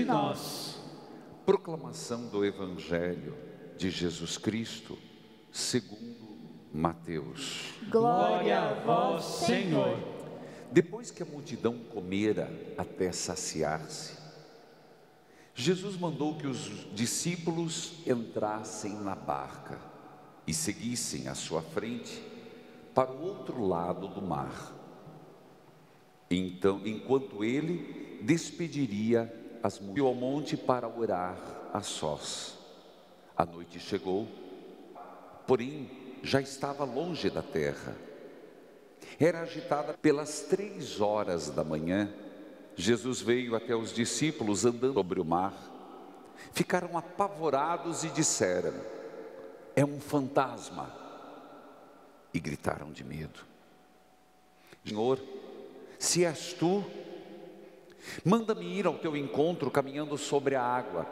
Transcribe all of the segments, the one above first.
de nós. Proclamação do Evangelho de Jesus Cristo, segundo Mateus. Glória a vós, Senhor. Depois que a multidão comera até saciar-se, Jesus mandou que os discípulos entrassem na barca e seguissem à sua frente para o outro lado do mar. Então, enquanto ele despediria as multidões, subiu ao monte para orar a sós. A noite chegou, porém já estava longe da terra. Era agitada pelas 3 horas da manhã. Jesus veio até os discípulos andando sobre o mar. Ficaram apavorados e disseram: é um fantasma. E gritaram de medo. Senhor, se és tu, manda-me ir ao teu encontro caminhando sobre a água.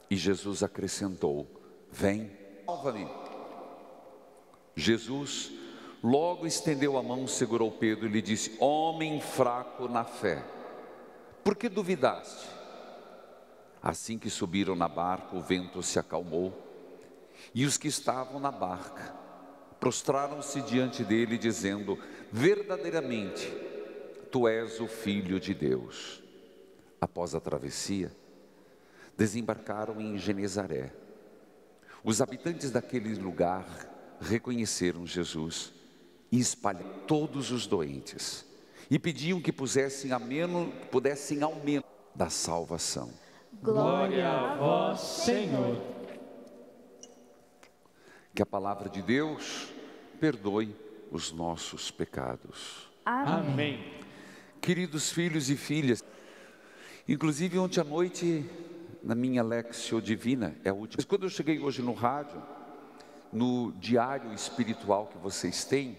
E Jesus acrescentou: vem, salva-me. Jesus logo estendeu a mão, segurou Pedro e lhe disse: homem fraco na fé, por que duvidaste? Assim que subiram na barca, o vento se acalmou, e os que estavam na barca prostraram-se diante dele, dizendo: verdadeiramente, tu és o Filho de Deus. Após a travessia, desembarcaram em Genezaré. Os habitantes daquele lugar reconheceram Jesus e espalharam todos os doentes e pediam que pudessem ao menos da salvação. Glória a vós, Senhor. Que a palavra de Deus perdoe os nossos pecados. Amém. Queridos filhos e filhas, inclusive ontem à noite, na minha Lectio Divina, é a última. Mas quando eu cheguei hoje no rádio, no diário espiritual que vocês têm,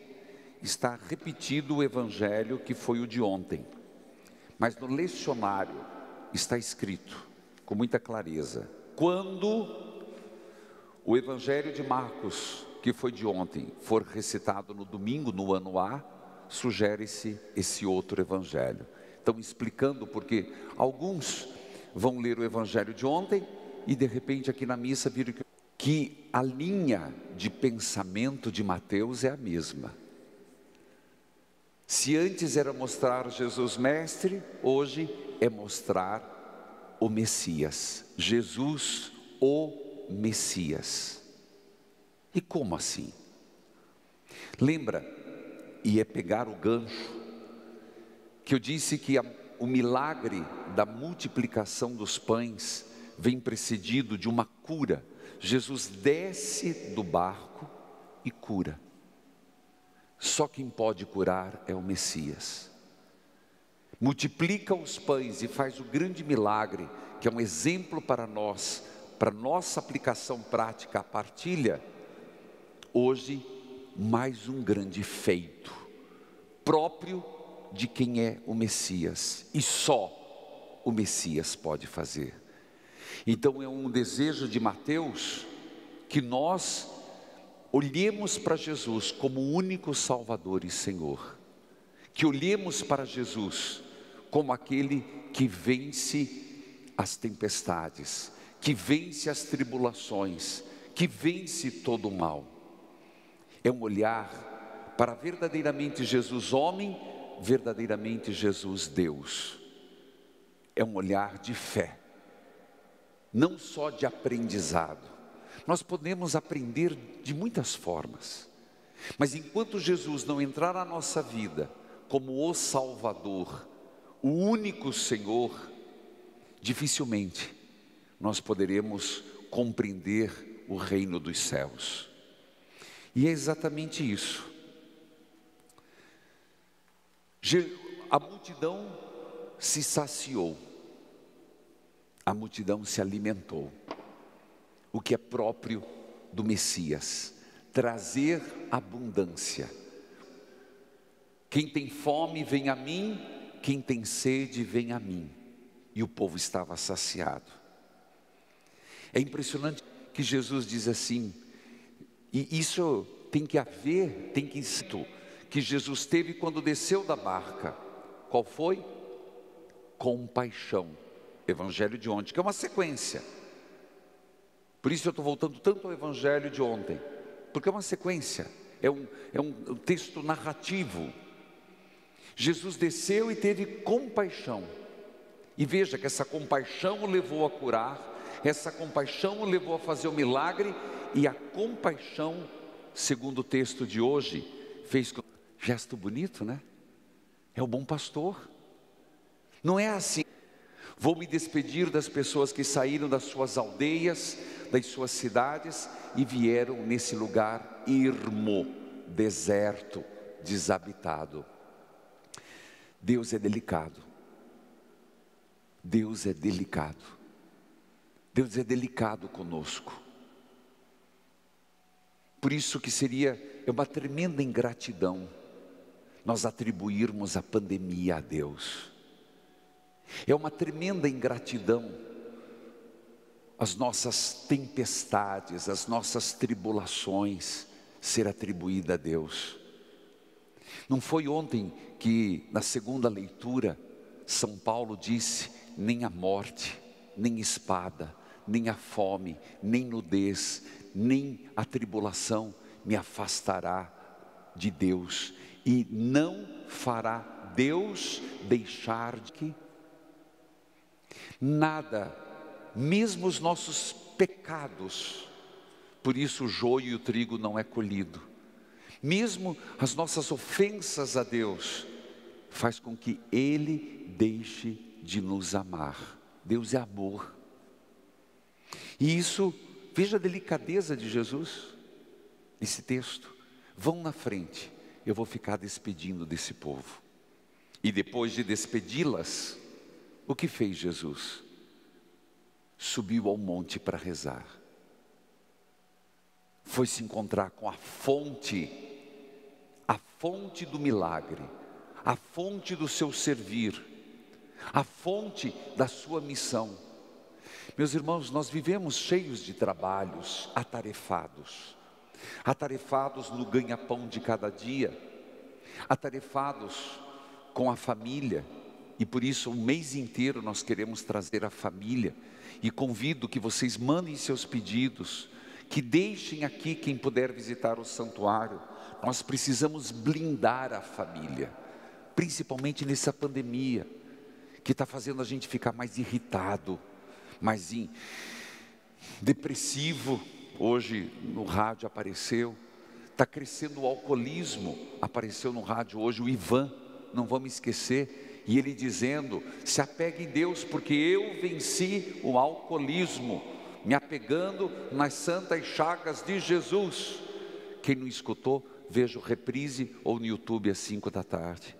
está repetido o evangelho que foi o de ontem. Mas no lecionário está escrito com muita clareza: quando o evangelho de Marcos, que foi de ontem, for recitado no domingo, no ano A, sugere-se esse outro evangelho. Então, explicando porque alguns vão ler o evangelho de ontem e de repente aqui na missa viram que a linha de pensamento de Mateus é a mesma. Se antes era mostrar Jesus mestre, hoje é mostrar o Messias. Jesus, o Messias. E como assim? Lembra, e é pegar o gancho, que eu disse que o milagre da multiplicação dos pães vem precedido de uma cura. Jesus desce do barco e cura. Só quem pode curar é o Messias. Multiplica os pães e faz o grande milagre, que é um exemplo para nós, para nossa aplicação prática, a partilha. Hoje, mais um grande feito, próprio de quem é o Messias, e só o Messias pode fazer. Então é um desejo de Mateus que nós olhemos para Jesus como o único Salvador e Senhor, que olhemos para Jesus como aquele que vence as tempestades, que vence as tribulações, que vence todo o mal. É um olhar para verdadeiramente Jesus homem, verdadeiramente Jesus Deus. É um olhar de fé, não só de aprendizado. Nós podemos aprender de muitas formas, mas enquanto Jesus não entrar na nossa vida como o Salvador, o único Senhor, dificilmente nós poderemos compreender o reino dos céus. E é exatamente isso. A multidão se saciou, a multidão se alimentou, o que é próprio do Messias, trazer abundância. Quem tem fome vem a mim, quem tem sede vem a mim. E o povo estava saciado. É impressionante que Jesus diz assim, e isso tem que haver, tem que que Jesus teve quando desceu da barca. Qual foi? Compaixão. Evangelho de ontem, que é uma sequência. Por isso eu estou voltando tanto ao Evangelho de ontem, porque é uma sequência, é um texto narrativo. Jesus desceu e teve compaixão. E veja que essa compaixão o levou a curar, essa compaixão o levou a fazer o milagre, e a compaixão, segundo o texto de hoje, fez com... Gesto bonito, né? É o bom pastor. Não é assim: vou me despedir das pessoas que saíram das suas aldeias, das suas cidades e vieram nesse lugar ermo, deserto, desabitado. Deus é delicado. Deus é delicado. Deus é delicado conosco. Por isso que é uma tremenda ingratidão nós atribuirmos a pandemia a Deus. É uma tremenda ingratidão as nossas tempestades, as nossas tribulações ser atribuída a Deus. Não foi ontem que na segunda leitura São Paulo disse: nem a morte, nem espada, nem a fome, nem nudez, nem a tribulação me afastará de Deus, e não fará Deus deixar de que nada, mesmo os nossos pecados, por isso o joio e o trigo não é colhido, mesmo as nossas ofensas a Deus, faz com que Ele deixe de nos amar. Deus é amor. E isso, veja a delicadeza de Jesus, esse texto: vão na frente, eu vou ficar despedindo desse povo. E depois de despedi-las, o que fez Jesus? Subiu ao monte para rezar. Foi se encontrar com a fonte do milagre, a fonte do seu servir, a fonte da sua missão. Meus irmãos, nós vivemos cheios de trabalhos, atarefados no ganha-pão de cada dia, atarefados com a família, e por isso o mês inteiro nós queremos trazer a família, e convido que vocês mandem seus pedidos, que deixem aqui quem puder visitar o santuário. Nós precisamos blindar a família, principalmente nessa pandemia, que está fazendo a gente ficar mais irritado, mais depressivo. Hoje no rádio apareceu, está crescendo o alcoolismo, apareceu no rádio hoje o Ivan, não vamos esquecer, e ele dizendo: se apegue em Deus, porque eu venci o alcoolismo, me apegando nas santas chagas de Jesus. Quem não escutou, veja o reprise ou no YouTube às 5 da tarde.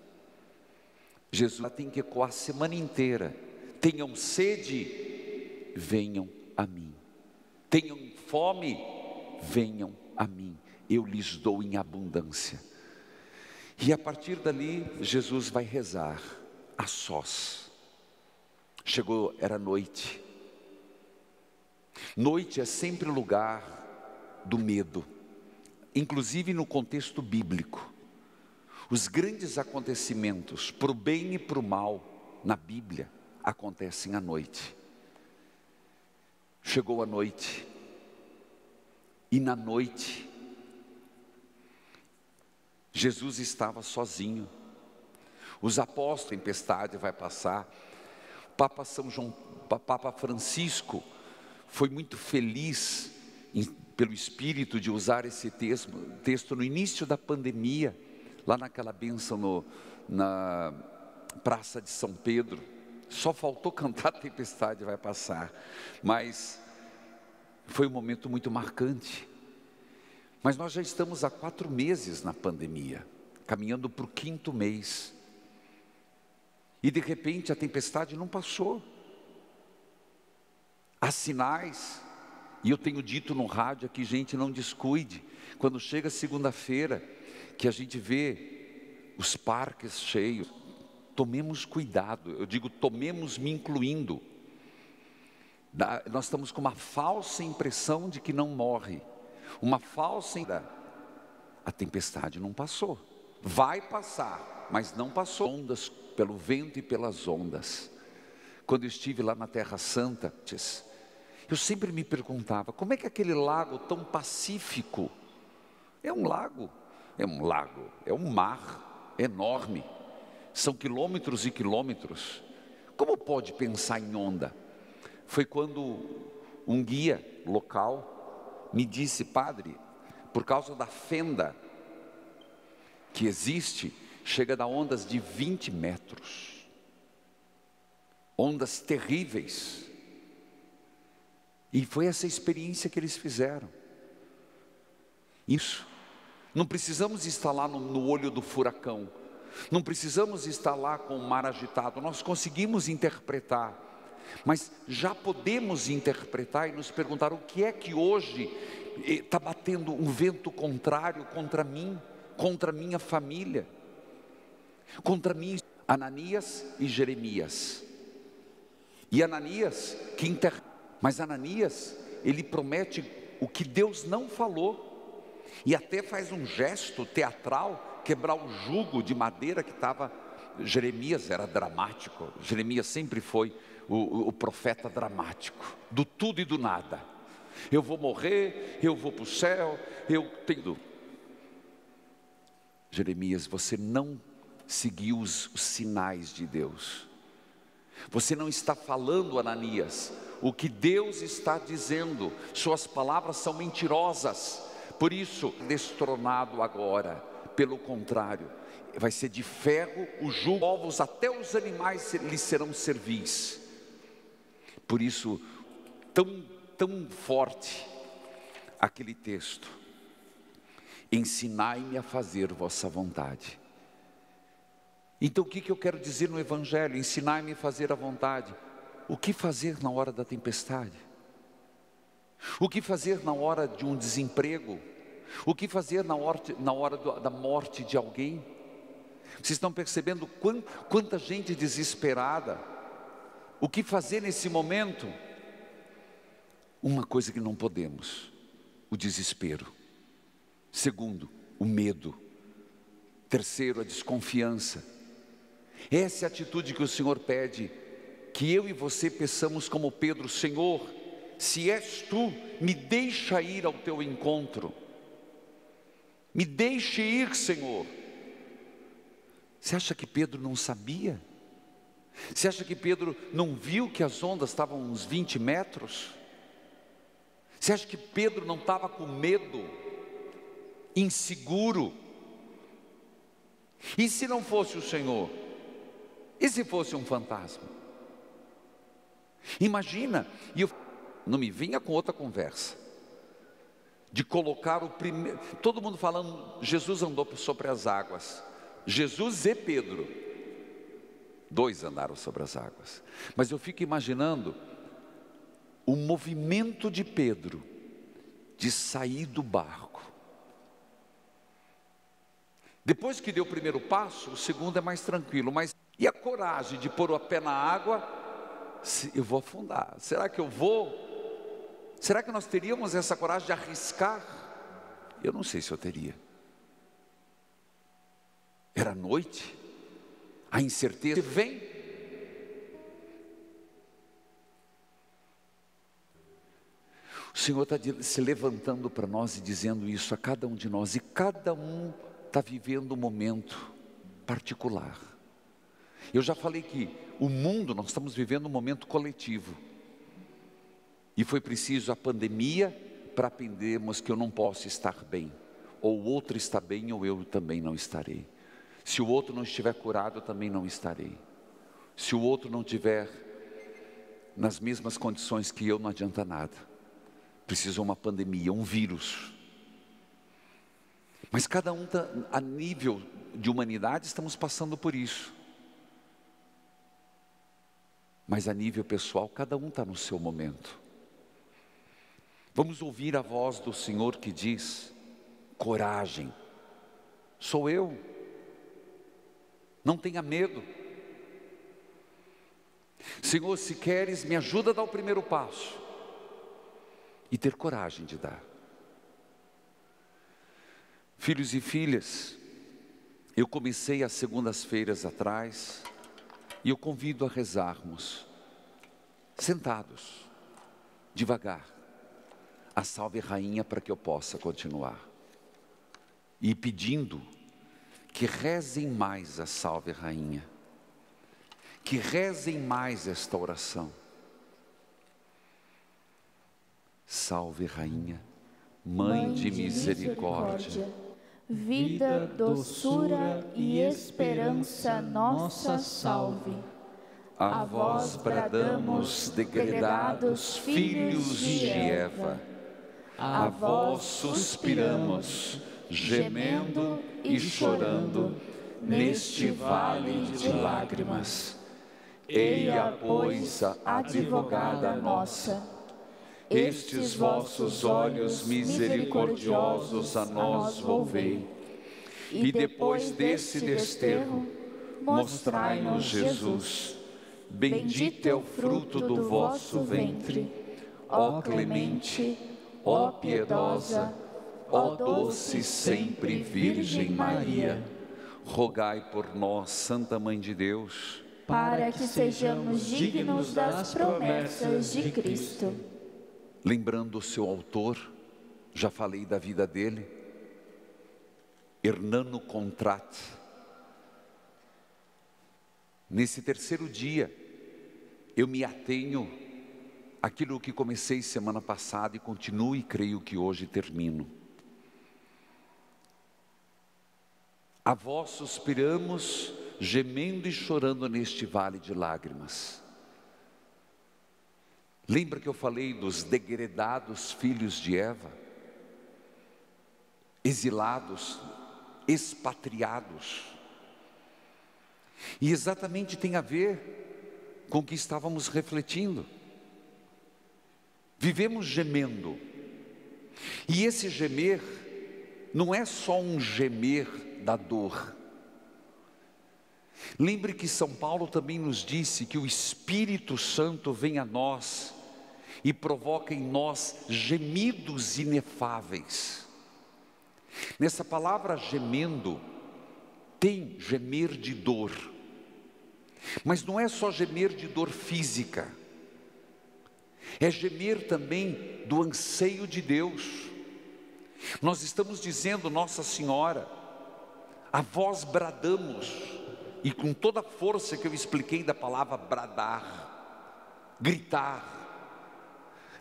Jesus tem que ecoar a semana inteira: tenham sede, venham a mim. Tenham fome, venham a mim, eu lhes dou em abundância. E a partir dali, Jesus vai rezar a sós. Chegou, era noite. Noite é sempre o lugar do medo, inclusive no contexto bíblico. Os grandes acontecimentos, para o bem e para o mal, na Bíblia, acontecem à noite. Chegou a noite, e na noite, Jesus estava sozinho. Os apóstolos, a tempestade vai passar. Papa Francisco foi muito feliz pelo Espírito de usar esse texto no início da pandemia, lá naquela bênção na Praça de São Pedro. Só faltou cantar "A tempestade vai passar", mas foi um momento muito marcante. Mas nós já estamos há 4 meses na pandemia, caminhando para o 5º mês, e de repente a tempestade não passou. Há sinais, e eu tenho dito no rádio aqui: gente, não descuide. Quando chega segunda-feira, que a gente vê os parques cheios, tomemos cuidado. Eu digo tomemos, me incluindo. Nós estamos com uma falsa impressão de que não morre, uma falsa. A tempestade não passou, vai passar, mas não passou. Ondas, pelo vento e pelas ondas, quando eu estive lá na Terra Santa, eu sempre me perguntava, como é que aquele lago tão pacífico, é um lago, é um mar enorme, são quilômetros e quilômetros, como pode pensar em onda? Foi quando um guia local me disse, padre, por causa da fenda que existe, chega a dar ondas de 20 metros, ondas terríveis, e foi essa experiência que eles fizeram. Isso, não precisamos estar lá no olho do furacão, não precisamos estar lá com o mar agitado, nós conseguimos interpretar, mas já podemos interpretar e nos perguntar, o que é que hoje está batendo um vento contrário contra mim, contra minha família, contra mim? Ananias e Jeremias, e Ananias, mas Ananias, ele promete o que Deus não falou, e até faz um gesto teatral, quebrar o jugo de madeira que estava. Jeremias era dramático, Jeremias sempre foi o profeta dramático, do tudo e do nada. Eu vou morrer, eu vou para o céu, eu tenho... Jeremias, você não seguiu os sinais de Deus, você não está falando, Ananias, o que Deus está dizendo, suas palavras são mentirosas, por isso, destronado agora, pelo contrário, vai ser de ferro o jugo, povos, até os animais lhe serão servis. Por isso, tão forte aquele texto, ensinai-me a fazer vossa vontade. Então o que eu quero dizer no Evangelho? Ensinai-me a fazer a vontade. O que fazer na hora da tempestade? O que fazer na hora de um desemprego? O que fazer na hora da morte de alguém? Vocês estão percebendo quanta gente desesperada? O que fazer nesse momento? Uma coisa que não podemos: o desespero. Segundo, o medo. Terceiro, a desconfiança. Essa é a atitude que o Senhor pede, que eu e você peçamos como Pedro: Senhor, se és tu, me deixa ir ao teu encontro, me deixe ir, Senhor. Você acha que Pedro não sabia? Você acha que Pedro não viu que as ondas estavam uns 20 metros? Você acha que Pedro não estava com medo, inseguro? E se não fosse o Senhor? E se fosse um fantasma? Imagina, e não me vinha com outra conversa, de colocar o primeiro, todo mundo falando, Jesus andou sobre as águas, Jesus e Pedro, dois andaram sobre as águas, mas eu fico imaginando o movimento de Pedro, de sair do barco, depois que deu o primeiro passo, o segundo é mais tranquilo, mas e a coragem de pôr o pé na água? Eu vou afundar, será que eu vou? Será que nós teríamos essa coragem de arriscar? Eu não sei se eu teria. Era noite, a incerteza vem. O Senhor está se levantando para nós e dizendo isso a cada um de nós, e cada um está vivendo um momento particular. Eu já falei que o mundo, nós estamos vivendo um momento coletivo, e foi preciso a pandemia para aprendermos que eu não posso estar bem, ou o outro está bem, ou eu também não estarei. Se o outro não estiver curado, eu também não estarei. Se o outro não estiver nas mesmas condições que eu, não adianta nada. Precisa uma pandemia, um vírus. Mas cada um está, a nível de humanidade, estamos passando por isso. Mas a nível pessoal, cada um está no seu momento. Vamos ouvir a voz do Senhor que diz: coragem, sou eu, não tenha medo. Senhor, se queres, me ajuda a dar o primeiro passo e ter coragem de dar. Filhos e filhas, eu comecei as segundas-feiras atrás, e eu convido a rezarmos sentados, devagar, a Salve Rainha para que eu possa continuar. E pedindo que rezem mais a Salve Rainha, que rezem mais esta oração. Salve Rainha, Mãe de misericórdia, vida, doçura e esperança nossa salve. a vós bradamos, degredados filhos de Eva, a vós suspiramos, gemendo e chorando, neste vale de lágrimas. Eia, pois, a advogada nossa, estes vossos olhos misericordiosos a nós volvei, e depois desse desterro, mostrai-nos Jesus. Bendito é o fruto do vosso ventre, ó clemente, ó piedosa, ó doce sempre Virgem Maria. Rogai por nós, Santa Mãe de Deus, para que sejamos dignos das promessas de Cristo. Lembrando o seu autor, já falei da vida dele, Hernano Contrat. Nesse terceiro dia, eu me atenho àquilo que comecei semana passada e continuo e creio que hoje termino. A vós suspiramos, gemendo e chorando neste vale de lágrimas. Lembra que eu falei dos degredados filhos de Eva? Exilados, expatriados. E exatamente tem a ver com o que estávamos refletindo. Vivemos gemendo. E esse gemer não é só um gemer da dor. Lembre que São Paulo também nos disse que o Espírito Santo vem a nós e provoca em nós gemidos inefáveis. Nessa palavra gemendo, tem gemer de dor, mas não é só gemer de dor física, é gemer também do anseio de Deus. Nós estamos dizendo, Nossa Senhora, a vós bradamos, e com toda a força que eu expliquei da palavra bradar, gritar,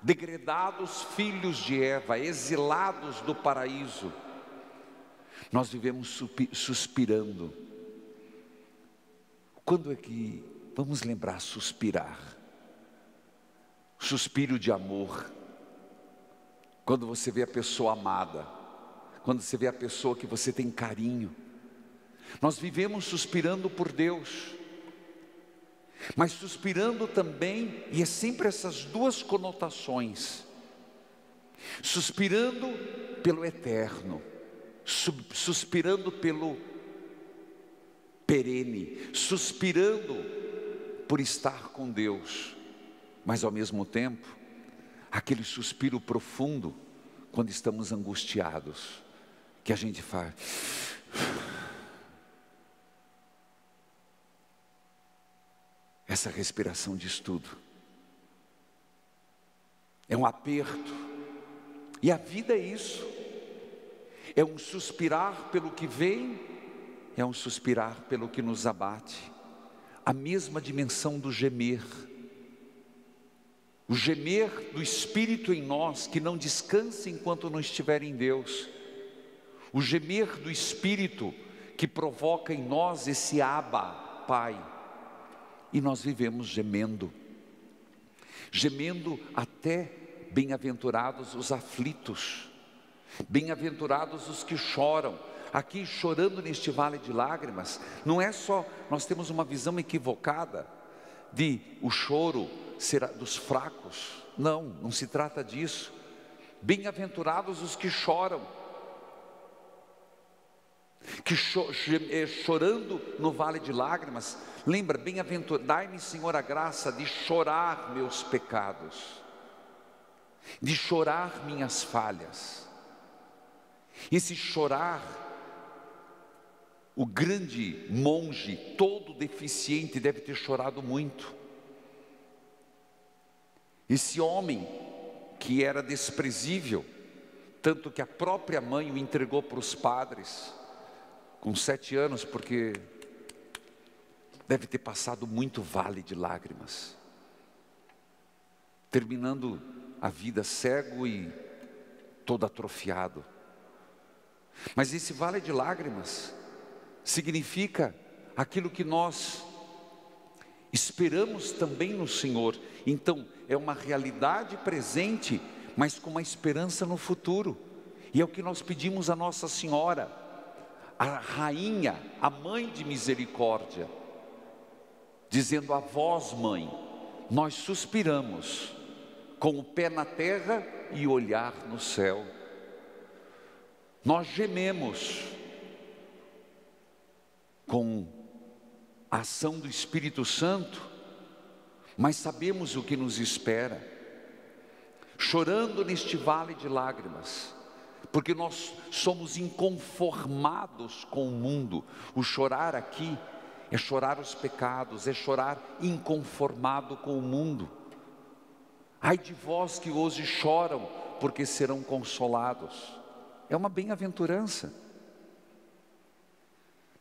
degredados filhos de Eva, exilados do paraíso, nós vivemos suspirando. Quando é que vamos lembrar suspirar? Suspiro de amor. Quando você vê a pessoa amada, quando você vê a pessoa que você tem carinho. Nós vivemos suspirando por Deus, mas suspirando também, e é sempre essas duas conotações, suspirando pelo eterno, suspirando pelo perene, suspirando por estar com Deus, mas ao mesmo tempo, aquele suspiro profundo, quando estamos angustiados, que a gente faz. Essa respiração diz tudo. É um aperto. E a vida é isso. É um suspirar pelo que vem, é um suspirar pelo que nos abate. A mesma dimensão do gemer. O gemer do Espírito em nós, que não descansa enquanto não estiver em Deus. O gemer do Espírito, que provoca em nós esse Abba, Pai. E nós vivemos gemendo. Gemendo até bem-aventurados os aflitos. Bem-aventurados os que choram. Aqui chorando neste vale de lágrimas, não é só, nós temos uma visão equivocada de o choro será dos fracos. Não, não se trata disso. Bem-aventurados os que choram, que chorando no vale de lágrimas. Lembra, bem-aventurado, dai-me, Senhor, a graça de chorar meus pecados, de chorar minhas falhas. Esse chorar, o grande monge, todo deficiente, deve ter chorado muito. Esse homem que era desprezível, tanto que a própria mãe o entregou para os padres, com 7 anos, porque deve ter passado muito vale de lágrimas, terminando a vida cego e todo atrofiado. Mas esse vale de lágrimas significa aquilo que nós esperamos também no Senhor. Então é uma realidade presente, mas com uma esperança no futuro. E é o que nós pedimos a Nossa Senhora, a rainha, a mãe de misericórdia, dizendo: a vós, mãe, nós suspiramos com o pé na terra e o olhar no céu. Nós gememos com a ação do Espírito Santo, mas sabemos o que nos espera, chorando neste vale de lágrimas, porque nós somos inconformados com o mundo. O chorar aqui é chorar os pecados, é chorar inconformado com o mundo. Ai de vós que hoje choram, porque serão consolados. É uma bem-aventurança.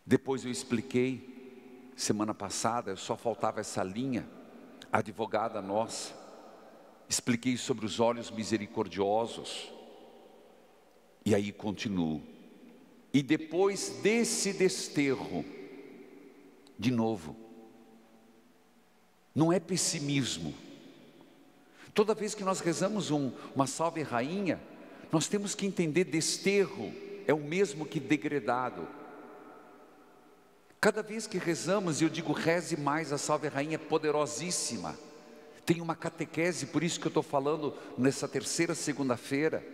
Depois eu expliquei, semana passada, só faltava essa linha, a advogada nossa, expliquei sobre os olhos misericordiosos, e aí continuo. E depois desse desterro, de novo, não é pessimismo. Toda vez que nós rezamos uma Salve Rainha, nós temos que entender: desterro é o mesmo que degradado. Cada vez que rezamos, eu digo: reze mais, a Salve Rainha é poderosíssima. Tem uma catequese, por isso que eu estou falando nessa terceira segunda-feira.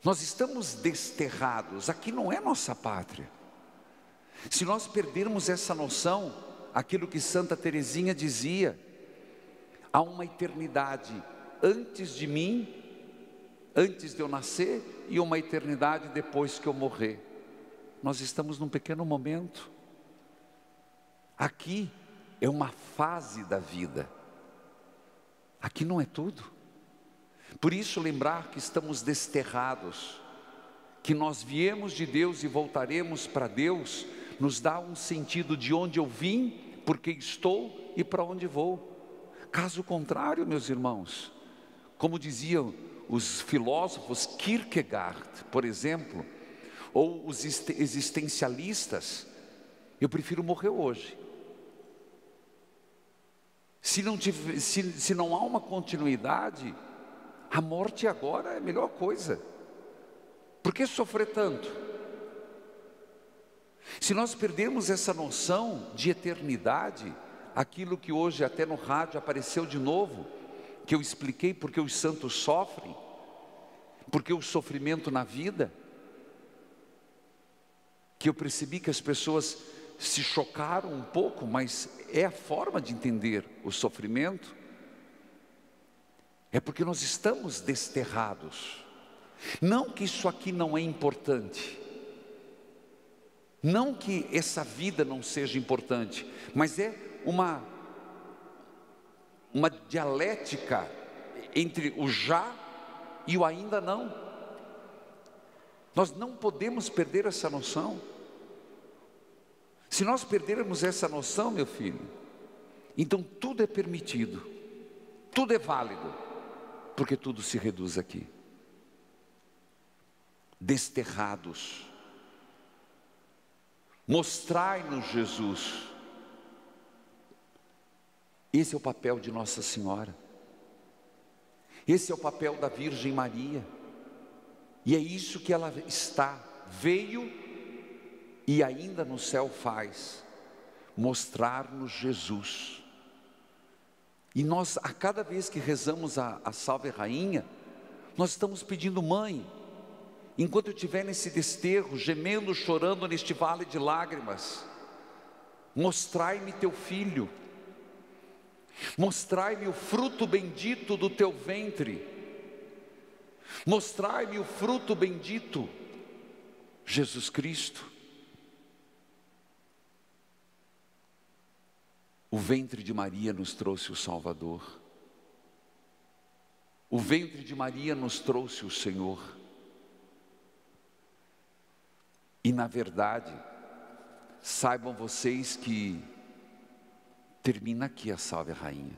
Nós estamos desterrados, aqui não é nossa pátria. Se nós perdermos essa noção, aquilo que Santa Teresinha dizia: há uma eternidade antes de mim, antes de eu nascer, e uma eternidade depois que eu morrer. Nós estamos num pequeno momento. Aqui é uma fase da vida. Aqui não é tudo. Por isso lembrar que estamos desterrados, que nós viemos de Deus e voltaremos para Deus, nos dá um sentido de onde eu vim, por que estou e para onde vou. Caso contrário, meus irmãos, como diziam os filósofos, Kierkegaard, por exemplo, ou os existencialistas: eu prefiro morrer hoje. Se não há uma continuidade, a morte agora é a melhor coisa. Por que sofrer tanto? Se nós perdermos essa noção de eternidade, aquilo que hoje até no rádio apareceu de novo, que eu expliquei porque os santos sofrem, porque o sofrimento na vida, que eu percebi que as pessoas se chocaram um pouco, mas é a forma de entender o sofrimento. É porque nós estamos desterrados. Não que isso aqui não é importante, não que essa vida não seja importante, mas é uma dialética entre o já e o ainda não. Nós não podemos perder essa noção. Se nós perdermos essa noção, meu filho, então tudo é permitido, tudo é válido, porque tudo se reduz aqui. Desterrados, mostrai-nos Jesus. Esse é o papel de Nossa Senhora, esse é o papel da Virgem Maria, e é isso que ela veio e ainda no céu faz, mostrar-nos Jesus. E nós, a cada vez que rezamos a Salve Rainha, nós estamos pedindo: mãe, enquanto eu estiver nesse desterro, gemendo, chorando neste vale de lágrimas, mostrai-me teu filho, mostrai-me o fruto bendito do teu ventre, mostrai-me o fruto bendito, Jesus Cristo. O ventre de Maria nos trouxe o Salvador. O ventre de Maria nos trouxe o Senhor. E na verdade, saibam vocês que termina aqui a Salve Rainha.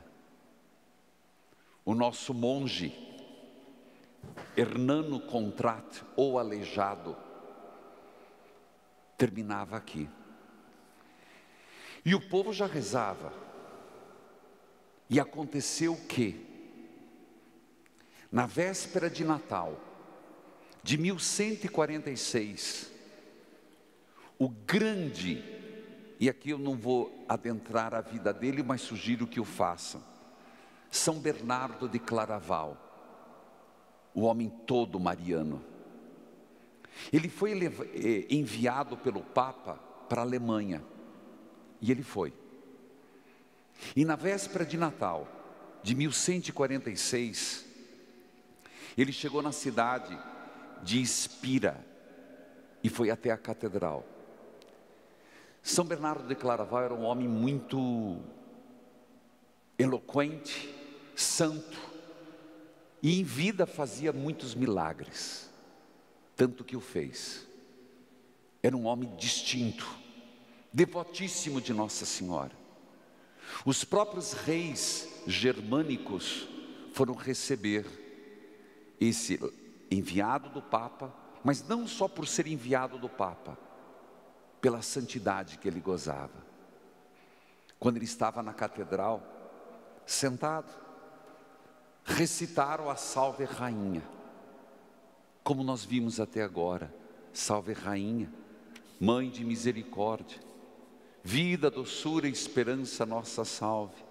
O nosso monge, Hernano Contrat, ou Aleijado, terminava aqui. E o povo já rezava. E aconteceu o quê? Na véspera de Natal, de 1146, o grande, e aqui eu não vou adentrar a vida dele, mas sugiro que o façam, São Bernardo de Claraval, o homem todo mariano, ele foi enviado pelo Papa para a Alemanha, e ele foi. E na véspera de Natal, de 1146, ele chegou na cidade de Espira, e foi até a catedral. São Bernardo de Claraval era um homem muito eloquente, santo, e em vida fazia muitos milagres, tanto que o fez. Era um homem distinto, devotíssimo de Nossa Senhora. Os próprios reis germânicos foram receber esse enviado do Papa, mas não só por ser enviado do Papa, pela santidade que ele gozava. Quando ele estava na catedral, sentado, recitaram a Salve Rainha, como nós vimos até agora. Salve Rainha, Mãe de misericórdia, vida, doçura e esperança, nossa salve.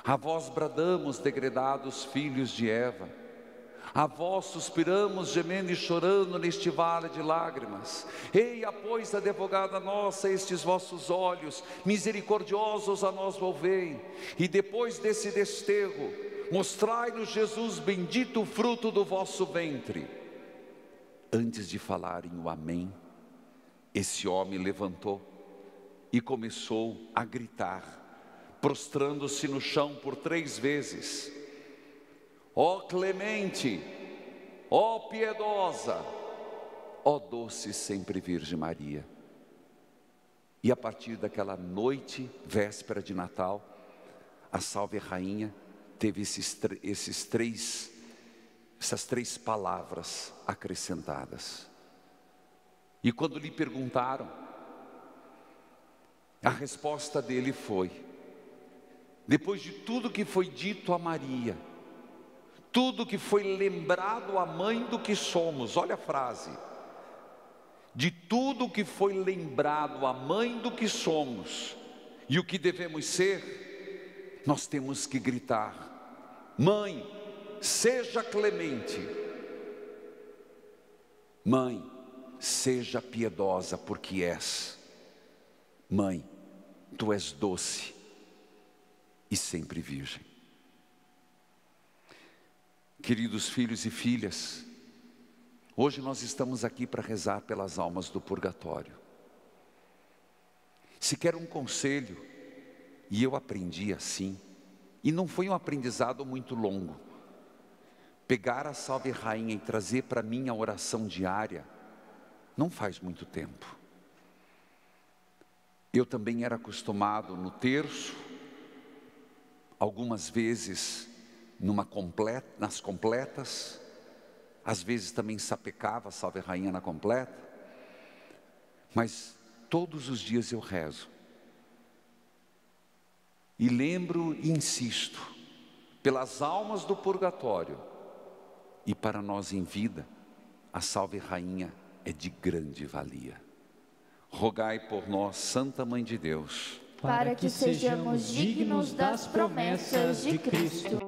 A vós bradamos, degredados filhos de Eva, a vós suspiramos, gemendo e chorando neste vale de lágrimas. Eia, pois, advogada nossa, estes vossos olhos, misericordiosos a nós volvei. E depois desse desterro, mostrai-nos Jesus bendito, o fruto do vosso ventre. Antes de falarem o amém, esse homem levantou e começou a gritar, prostrando-se no chão por 3 vezes. Ó clemente, ó piedosa, ó doce sempre Virgem Maria. E a partir daquela noite, véspera de Natal, a Salve Rainha teve essas três palavras acrescentadas. E quando lhe perguntaram, a resposta dele foi: depois de tudo que foi dito a Maria, tudo que foi lembrado a mãe do que somos, olha a frase, de tudo que foi lembrado a mãe do que somos e o que devemos ser, nós temos que gritar: Mãe, seja clemente, Mãe, seja piedosa, porque és. Mãe, tu és doce e sempre virgem. Queridos filhos e filhas, hoje nós estamos aqui para rezar pelas almas do purgatório. Se quer um conselho, e eu aprendi assim, e não foi um aprendizado muito longo, pegar a Salve Rainha e trazer para mim a oração diária, não faz muito tempo. Eu também era acostumado no terço, algumas vezes nas completas, às vezes também sapecava a Salve Rainha na completa, mas todos os dias eu rezo. E lembro e insisto, pelas almas do purgatório e para nós em vida, a Salve Rainha é de grande valia. Rogai por nós, Santa Mãe de Deus, para que sejamos dignos das promessas de Cristo.